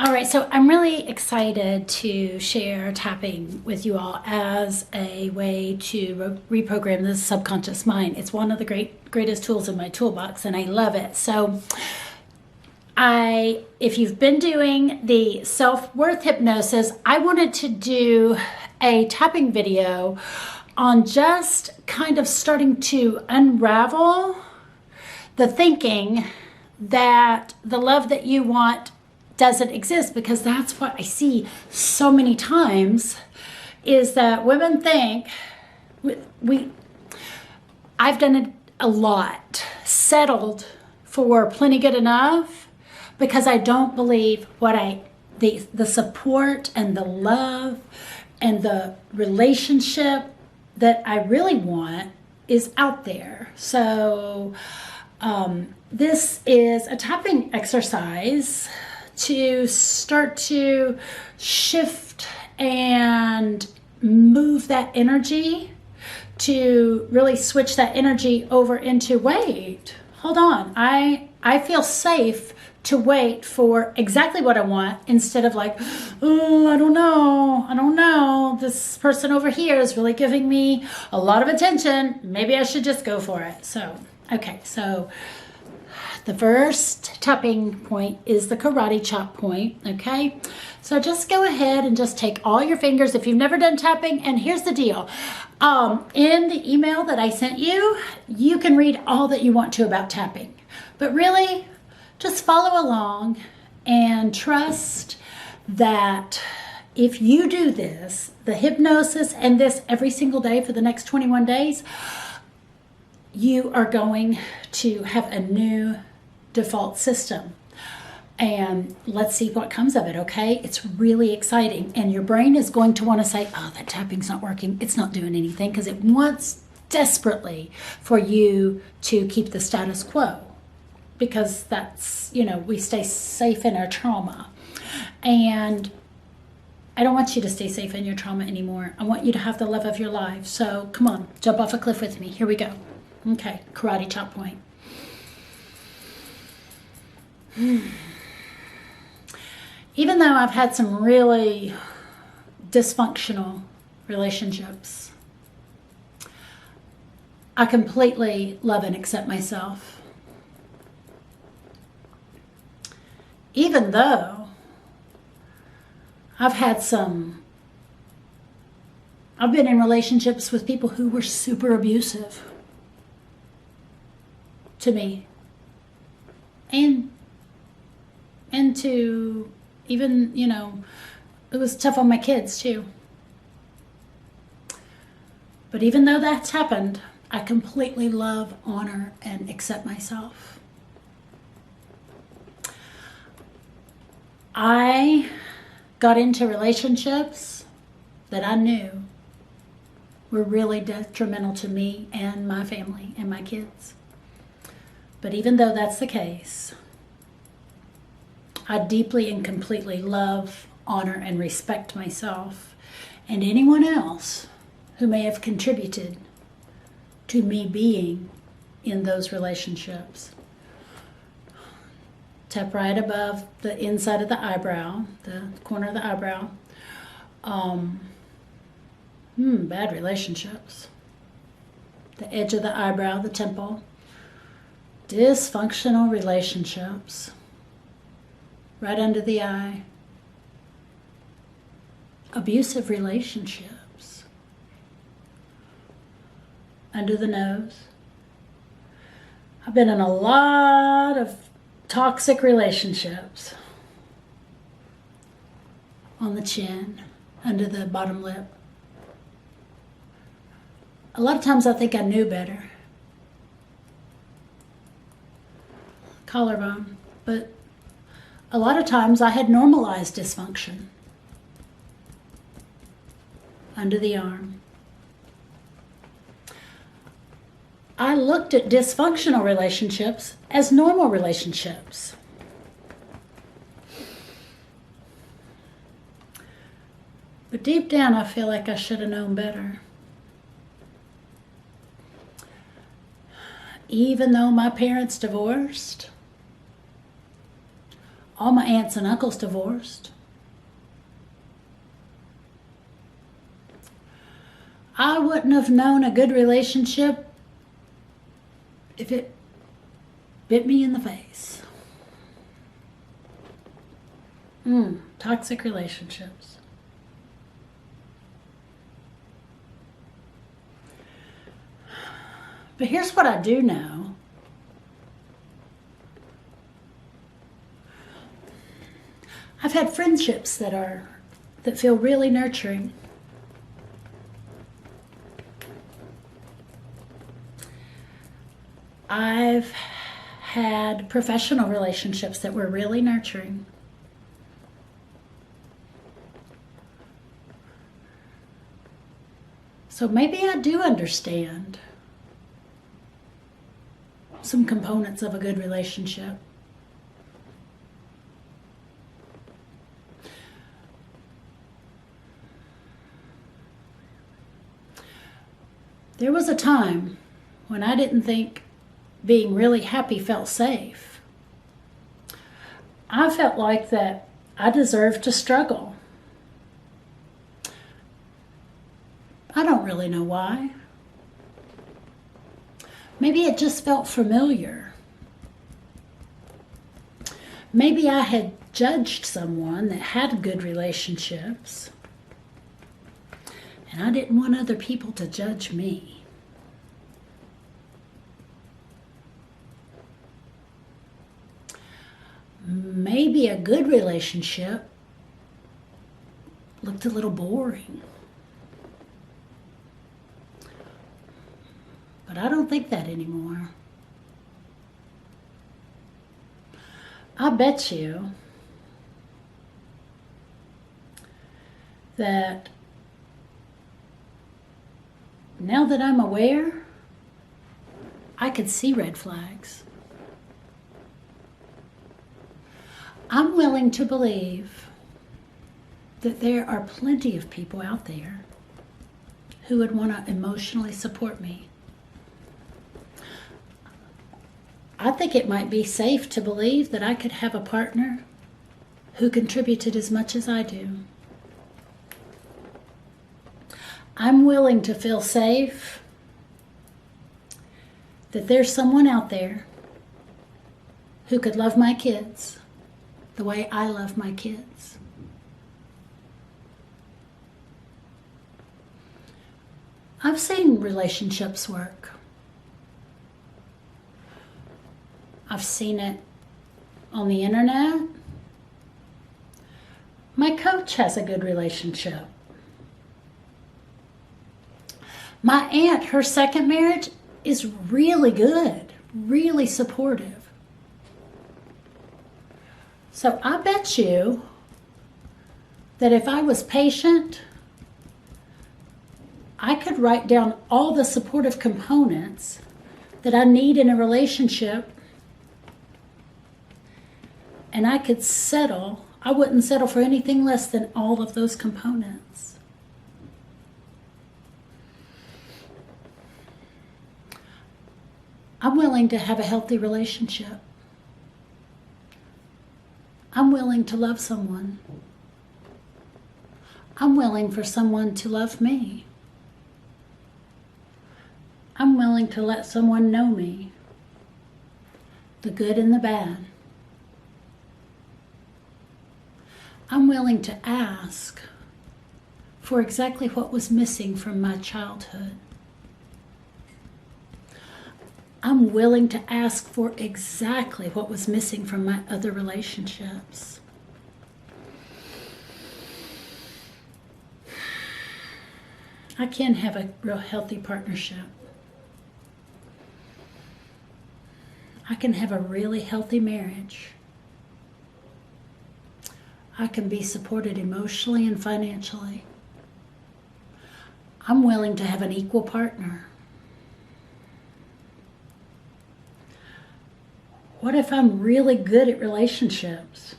All right, so I'm really excited to share tapping with you all as a way to reprogram the subconscious mind. It's one of the greatest tools in my toolbox, and I love it. So if you've been doing the self-worth hypnosis, I wanted to do a tapping video on just kind of starting to unravel the thinking that the love that you want doesn't exist, because that's what I see so many times, is that women think I've done it a lot, settled for plenty good enough, because I don't believe the support and the love and the relationship that I really want is out there. So this is a tapping exercise to start to shift and move that energy, to really switch that energy over into, wait, hold on, I feel safe to wait for exactly what I want, instead of like, oh, I don't know, this person over here is really giving me a lot of attention, maybe I should just go for it. So okay, so the first tapping point is the karate chop point, okay? So just go ahead and just take all your fingers if you've never done tapping. And here's the deal. In the email that I sent you, you can read all that you want to about tapping. But really, just follow along and trust that if you do this, the hypnosis and this every single day for the next 21 days, you are going to have a new default system. And let's see what comes of it, okay? It's really exciting. And your brain is going to want to say, oh, that tapping's not working. It's not doing anything, because it wants desperately for you to keep the status quo, because that's, we stay safe in our trauma. And I don't want you to stay safe in your trauma anymore. I want you to have the love of your life. So come on, jump off a cliff with me. Here we go. Okay, karate chop point. Even though I've had some really dysfunctional relationships, I completely love and accept myself. Even though I've been in relationships with people who were super abusive to me, and to even, it was tough on my kids too. But even though that's happened, I completely love, honor, and accept myself. I got into relationships that I knew were really detrimental to me and my family and my kids. But even though that's the case, I deeply and completely love, honor, and respect myself and anyone else who may have contributed to me being in those relationships. Tap right above the inside of the eyebrow, the corner of the eyebrow. Bad relationships. The edge of the eyebrow, the temple. Dysfunctional relationships. Right under the eye. Abusive relationships. Under the nose. I've been in a lot of toxic relationships. On the chin, under the bottom lip. A lot of times I think I knew better. Collarbone. But a lot of times I had normalized dysfunction. Under the arm. I looked at dysfunctional relationships as normal relationships. But deep down, I feel like I should have known better. Even though my parents divorced, All my aunts and uncles divorced. I wouldn't have known a good relationship if it bit me in the face. Toxic relationships. But here's what I do know. I've had friendships that feel really nurturing. I've had professional relationships that were really nurturing. So maybe I do understand some components of a good relationship. There was a time when I didn't think being really happy felt safe. I felt like that I deserved to struggle. I don't really know why. Maybe it just felt familiar. Maybe I had judged someone that had good relationships, and I didn't want other people to judge me. Maybe a good relationship looked a little boring. But I don't think that anymore. I bet you that now that I'm aware, I could see red flags. I'm willing to believe that there are plenty of people out there who would want to emotionally support me. I think it might be safe to believe that I could have a partner who contributed as much as I do. I'm willing to feel safe that there's someone out there who could love my kids the way I love my kids. I've seen relationships work. I've seen it on the internet. My coach has a good relationship. My aunt, her second marriage is really good, really supportive. So I bet you that if I was patient, I could write down all the supportive components that I need in a relationship, and I could settle. I wouldn't settle for anything less than all of those components. I'm willing to have a healthy relationship. I'm willing to love someone. I'm willing for someone to love me. I'm willing to let someone know me, the good and the bad. I'm willing to ask for exactly what was missing from my childhood. I'm willing to ask for exactly what was missing from my other relationships. I can have a real healthy partnership. I can have a really healthy marriage. I can be supported emotionally and financially. I'm willing to have an equal partner. What if I'm really good at relationships?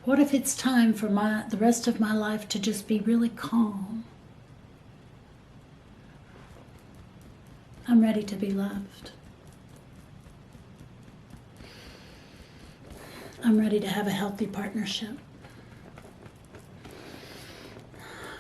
What if it's time for the rest of my life to just be really calm? I'm ready to be loved. I'm ready to have a healthy partnership.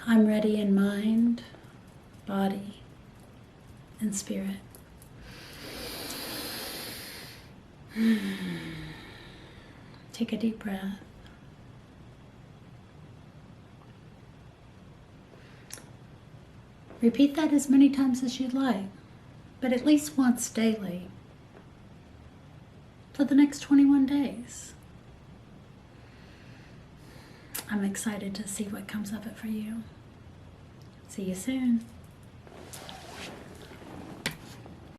I'm ready in mind, body, and spirit. Take a deep breath. Repeat that as many times as you'd like, but at least once daily for the next 21 days. I'm excited to see what comes of it for you. See you soon.